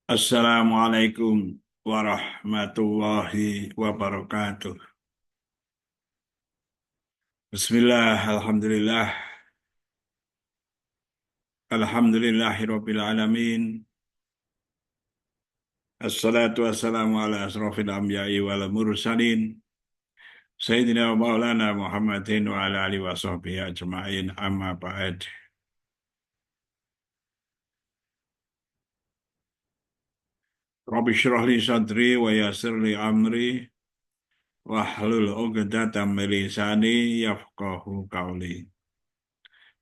Assalamualaikum warahmatullahi wabarakatuh. Bismillah, alhamdulillah, alhamdulillahirabbil alamin. Assalatu wassalamu ala asrofil anbiya'i wal mursalin. Sayyidina wa maulana Muhammadin wa ala alihi wa sahbihi ajma'in amma ba'd. Rabbi syrah li sadri wa yassir li amri wahlul 'uqdatam min lisani yafqahu qawli.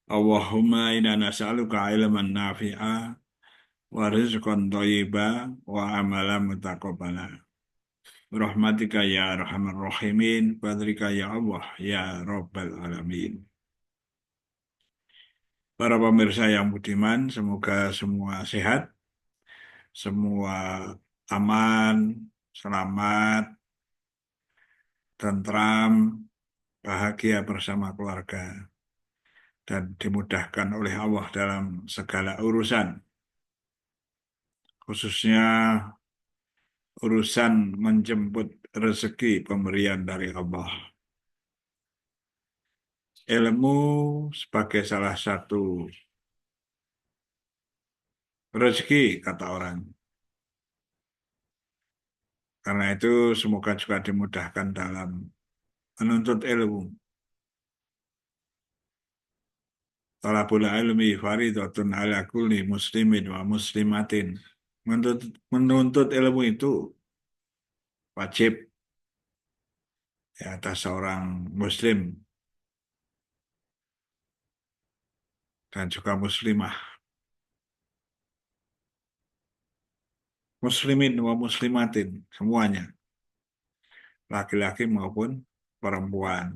Allahumma inna nas'aluka ilman nafi'a wa rizqan thayyiba wa amalan mutaqabbala. Rahmatika ya arhamar rahimin, fadlika ya Allah ya rabbal alamin. Para pemirsa yang budiman, semoga semua sehat, semua aman, selamat, tentram, bahagia bersama keluarga, dan dimudahkan oleh Allah dalam segala urusan, khususnya urusan menjemput rezeki pemberian dari Allah. Ilmu sebagai salah satu rezeki, kata orang. Karena itu semoga juga dimudahkan dalam menuntut ilmu. Talabul ilmi fardhatun ala kulli muslimin wa muslimatin. Menuntut ilmu itu wajib di atas seorang muslim dan juga muslimah. Muslimin wa muslimatin, semuanya. Laki-laki maupun perempuan.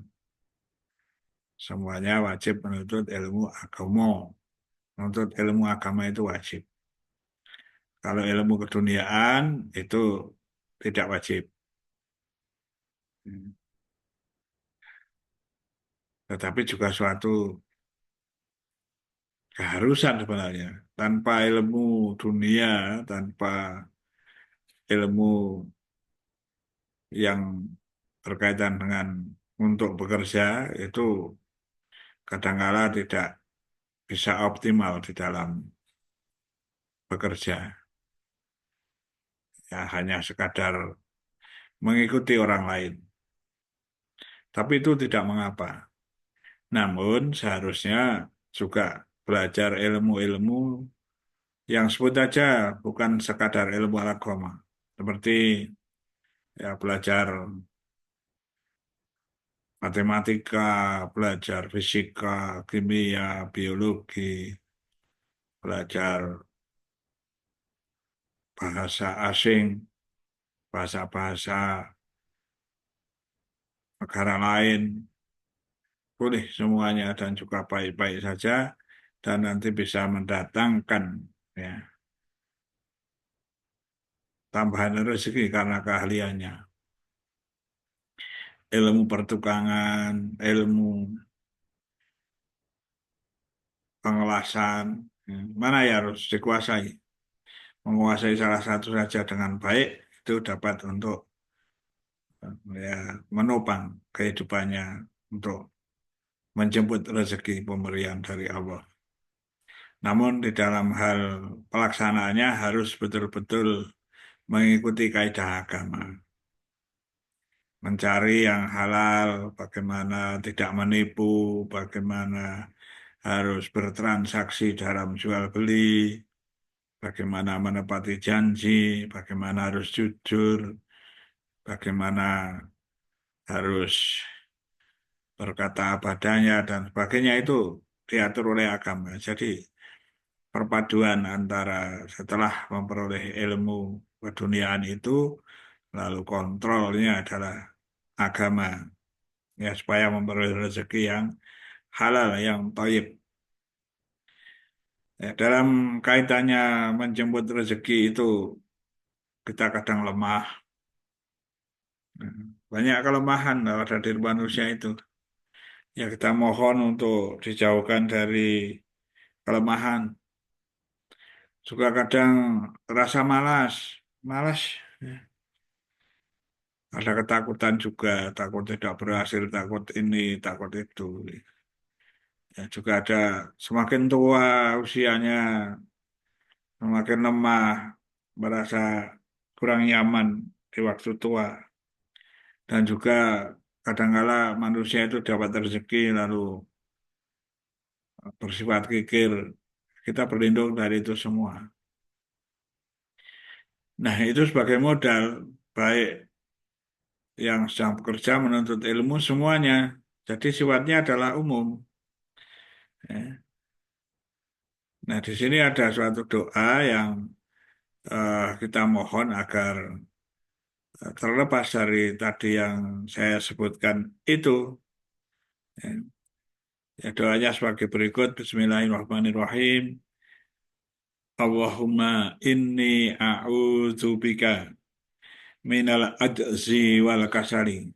Semuanya wajib menuntut ilmu agama. Menuntut ilmu agama itu wajib. Kalau ilmu keduniaan itu tidak wajib. Tetapi juga suatu keharusan sebenarnya. Tanpa ilmu dunia, tanpa ilmu yang berkaitan dengan untuk bekerja, itu kadangkala tidak bisa optimal di dalam bekerja. Ya, hanya sekadar mengikuti orang lain. Tapi itu tidak mengapa. Namun seharusnya juga belajar ilmu-ilmu yang sebut saja bukan sekadar ilmu agama. Seperti ya belajar matematika, belajar fisika, kimia, biologi, belajar bahasa asing, bahasa-bahasa negara lain, boleh semuanya dan juga baik-baik saja dan nanti bisa mendatangkan ya tambahan rezeki karena keahliannya. Ilmu pertukangan, ilmu pengelasan, ya, mana ya harus dikuasai. Menguasai salah satu saja dengan baik itu dapat untuk ya menopang kehidupannya untuk menjemput rezeki pemberian dari Allah. Namun di dalam hal pelaksanaannya harus betul-betul mengikuti kaidah agama. Mencari yang halal, bagaimana tidak menipu, bagaimana harus bertransaksi dalam jual beli, bagaimana menepati janji, bagaimana harus jujur, bagaimana harus berkata apa adanya, dan sebagainya itu diatur oleh agama. Jadi perpaduan antara setelah memperoleh ilmu keduniaan itu, lalu kontrolnya adalah agama, ya supaya memperoleh rezeki yang halal, yang thayyib. Ya, dalam kaitannya menjemput rezeki itu kita kadang lemah. Banyak kelemahan pada diri manusia itu. Ya kita mohon untuk dijauhkan dari kelemahan. Juga kadang rasa malas, malas. Ya. Ada ketakutan juga, takut tidak berhasil, takut ini, takut itu. Ya, juga ada semakin tua usianya, semakin lemah, merasa kurang nyaman di waktu tua. Dan juga kadangkala manusia itu dapat rezeki lalu bersifat kikir. Kita berlindung dari itu semua. Nah, itu sebagai modal, baik yang sedang bekerja menuntut ilmu semuanya. Jadi sifatnya adalah umum. Ya. Nah, di sini ada suatu doa yang kita mohon agar terlepas dari tadi yang saya sebutkan itu. Ya, ya, doanya sebagai berikut. Bismillahirrahmanirrahim. Allahumma inni a'udzubika minal ajzi wal kasali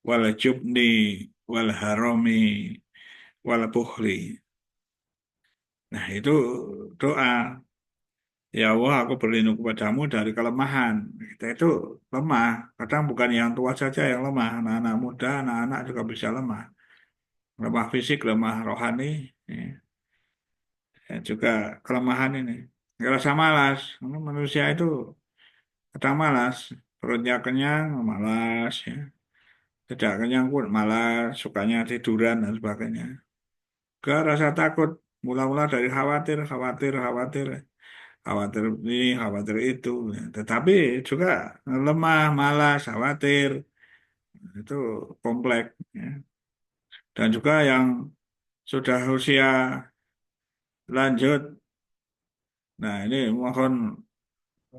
wal jubni wal harami wal bukhli. Nah, itu doa. Ya Allah, aku berlindung kepadamu dari kelemahan. Kita itu lemah. Kadang bukan yang tua saja yang lemah. Anak-anak muda, anak-anak juga bisa lemah. Lemah fisik, lemah rohani. Ya. Ya, juga kelemahan ini. Ngerasa malas. Manusia itu kadang malas. Perutnya kenyang, malas. Ya. Tidak kenyang pun malas. Sukanya tiduran dan sebagainya. Ke rasa takut. Mula-mula dari khawatir, khawatir, khawatir. Khawatir ini, khawatir itu. Ya. Tetapi juga lemah, malas, khawatir, itu kompleks. Ya. Dan juga yang sudah usia lanjut, nah ini mohon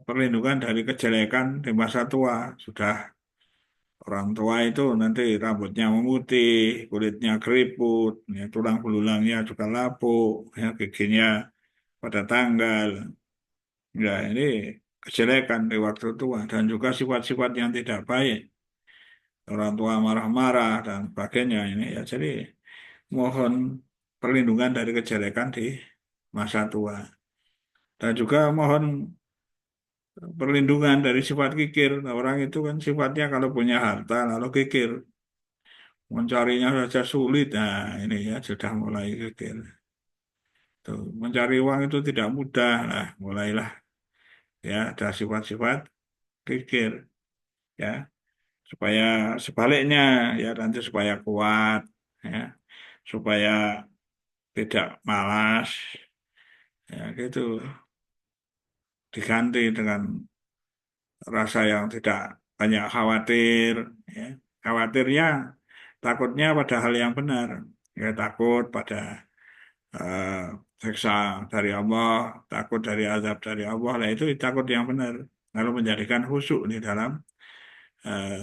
perlindungan dari kejelekan di masa tua. Sudah orang tua itu nanti rambutnya memutih, kulitnya keriput, ya, tulang belulangnya juga lapuk, ya, giginya pada tanggal. Ya, ini kejelekan di waktu tua dan juga sifat-sifat yang tidak baik. Orang tua marah-marah dan sebagainya ini ya. Jadi mohon perlindungan dari kejelekan di masa tua. Dan juga mohon perlindungan dari sifat kikir. Nah, orang itu kan sifatnya kalau punya harta lalu kikir. Mencarinya saja sulit. Nah, ini ya sudah mulai kikir. Tuh, mencari uang itu tidak mudah. Nah, mulailah ya ada sifat-sifat kikir ya. Supaya sebaliknya ya nanti supaya kuat ya, supaya tidak malas ya gitu, diganti dengan rasa yang tidak banyak khawatir ya. Khawatirnya takutnya pada hal yang benar ya, takut pada eh, siksa dari Allah, takut dari azab dari Allah lah, itu takut yang benar lalu menjadikan khusyuk di dalam eh,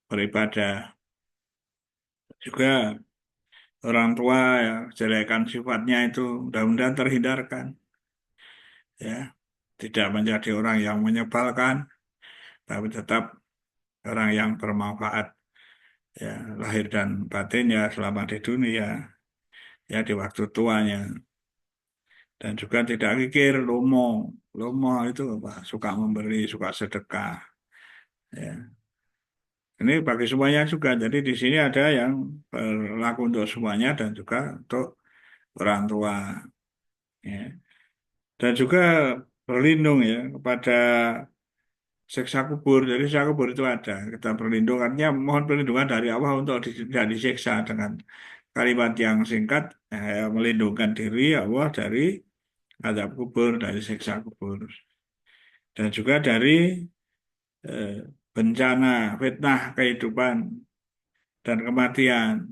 beribadah. Juga orang tua ya, jelekan sifatnya itu mudah-mudahan terhindarkan ya, tidak menjadi orang yang menyebalkan tapi tetap orang yang bermanfaat ya, lahir dan batin ya selama di dunia ya di waktu tuanya. Dan juga tidak kikir lomo, lomo itu apa, suka memberi, suka sedekah ya. Ini bagi semuanya juga, jadi di sini ada yang berlaku untuk semuanya dan juga untuk orang tua ya. Dan juga berlindung ya kepada siksa kubur. Jadi siksa kubur itu ada. Kita berlindung, artinya mohon perlindungan dari Allah untuk tidak disiksa dengan kalimat yang singkat, melindungkan diri Allah dari azab kubur, dari siksa kubur. Dan juga dari eh, bencana, fitnah kehidupan dan kematian.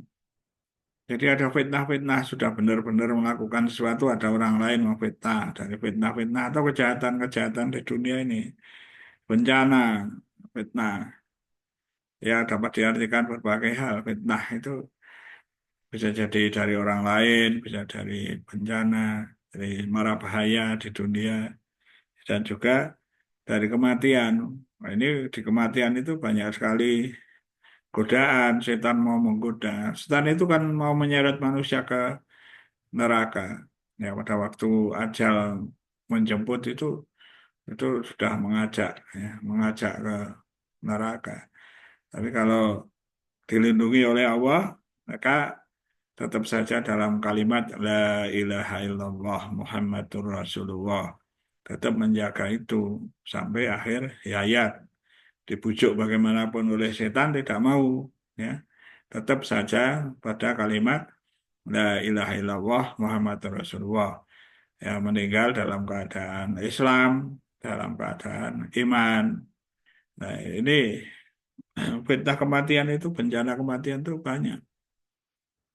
Jadi ada fitnah-fitnah sudah benar-benar melakukan sesuatu, ada orang lain memfitnah dari fitnah-fitnah atau kejahatan-kejahatan di dunia ini. Bencana, fitnah, ya dapat diartikan berbagai hal. Fitnah itu bisa jadi dari orang lain, bisa dari bencana, dari mara bahaya di dunia, dan juga dari kematian. Nah, ini di kematian itu banyak sekali godaan, setan mau menggoda. Setan itu kan mau menyeret manusia ke neraka. Ya, pada waktu ajal menjemput itu sudah mengajak ya, mengajak ke neraka. Tapi kalau dilindungi oleh Allah, maka tetap saja dalam kalimat La ilaha illallah Muhammadur Rasulullah. Tetap menjaga itu sampai akhir hayat. Dibujuk bagaimanapun oleh setan tidak mau. Ya. Tetap saja pada kalimat La ilaha illallah Muhammadur Rasulullah. Ya, meninggal dalam keadaan Islam, dalam keadaan iman. Nah, ini fitnah kematian itu, bencana kematian itu banyak.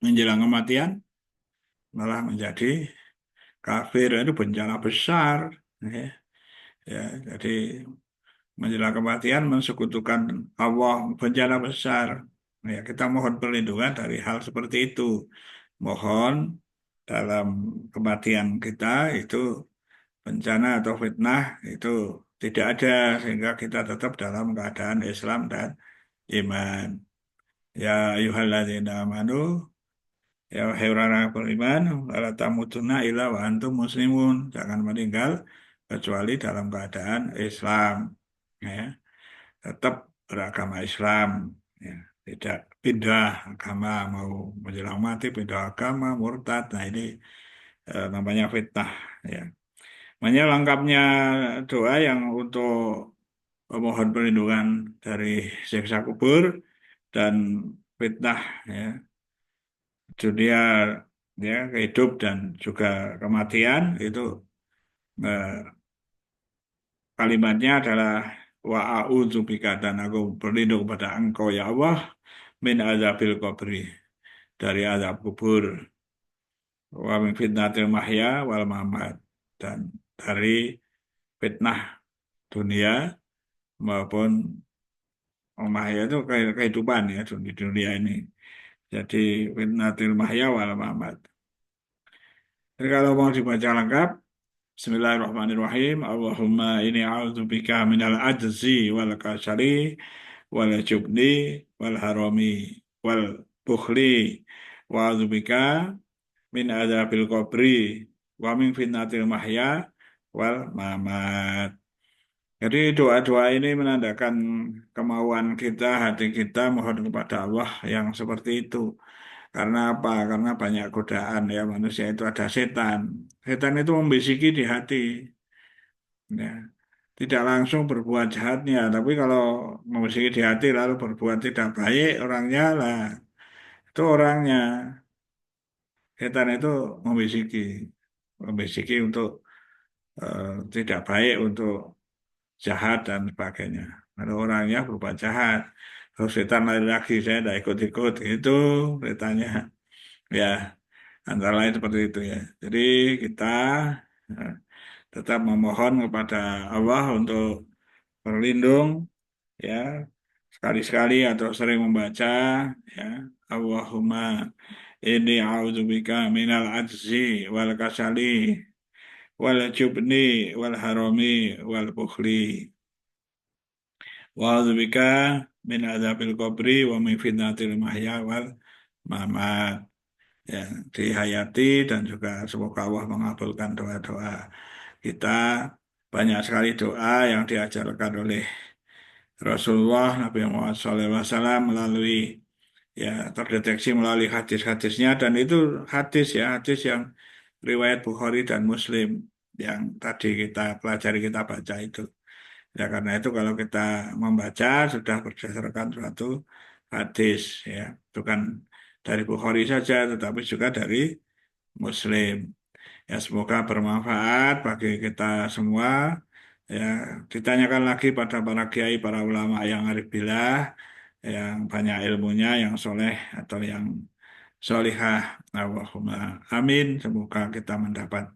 Menjelang kematian malah menjadi kafir itu bencana besar. Ya, ya, jadi menjelang kematian mensekutukan Allah bencana besar. Ya, kita mohon perlindungan dari hal seperti itu. Mohon dalam kematian kita itu bencana atau fitnah itu tidak ada sehingga kita tetap dalam keadaan Islam dan iman. Ya ayyuhalladzina amanu ya wahai orang beriman wala tamutunna illa wa antum muslimun. Jangan meninggal kecuali dalam keadaan Islam. Ya, tetap beragama Islam. Ya, tidak pindah agama mau menjelang mati pindah agama murtad. Nah ini namanya fitnah. Ya. Makanya lengkapnya doa yang untuk memohon perlindungan dari siksa kubur dan fitnah ya dunia ya hidup dan juga kematian itu eh, kalimatnya adalah wa a'udzubika dan aku berlindung pada engkau ya Allah min azabil qabri dari azab kubur wa min fitnatil mahya wal mamat dan dari fitnah dunia maupun mahya itu kehidupan ya di dunia ini. Jadi fitnatil mahya wal mamat. Jadi kalau mau dibaca lengkap, Bismillahirrahmanirrahim. Allahumma ini a'udzubika minal ajzi wal kasali wal jubni wal harami wal bukhli wa a'udzubika min adzabil qabri wa min fitnatil mahya wal mamat. Jadi doa-doa ini menandakan kemauan kita, hati kita mohon kepada Allah yang seperti itu. Karena apa? Karena banyak godaan ya manusia itu ada setan. Setan itu membisiki di hati. Ya. Tidak langsung berbuat jahatnya, tapi kalau membisiki di hati lalu berbuat tidak baik orangnya lah. Itu orangnya. Setan itu membisiki. Membisiki untuk tidak baik, untuk jahat dan sebagainya. Kalau orangnya berbuat jahat, kalau setan lari lagi, saya tidak ikut-ikut, itu setannya. Ya, antara lain seperti itu ya. Jadi kita eh, tetap memohon kepada Allah untuk berlindung, ya, sekali-sekali atau sering membaca, ya, Allahumma inni a'udzubika minal ajzi wal kasali wal jubni wal harami wal bukhli. Wa a'udzubika min adzabil qabri wa min fitnatil mahya wal mamat. Ya, dihayati dan juga semoga Allah mengabulkan doa-doa kita. Banyak sekali doa yang diajarkan oleh Rasulullah Nabi Muhammad SAW melalui ya terdeteksi melalui hadis-hadisnya dan itu hadis ya hadis yang riwayat Bukhari dan Muslim yang tadi kita pelajari kita baca itu. Ya karena itu kalau kita membaca sudah berdasarkan suatu hadis ya bukan dari Bukhari saja tetapi juga dari Muslim. Ya semoga bermanfaat bagi kita semua. Ya ditanyakan lagi pada para kiai, para ulama yang arif billah, yang banyak ilmunya, yang soleh atau yang solihah. Allahumma amin. Semoga kita mendapat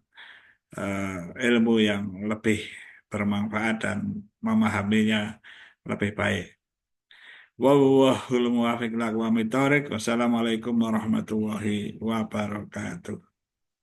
ilmu yang lebih bermanfaat dan memahaminya lebih baik. Wallahul muwaffiq ila aqwamit thoriq. Wassalamualaikum warahmatullahi wabarakatuh.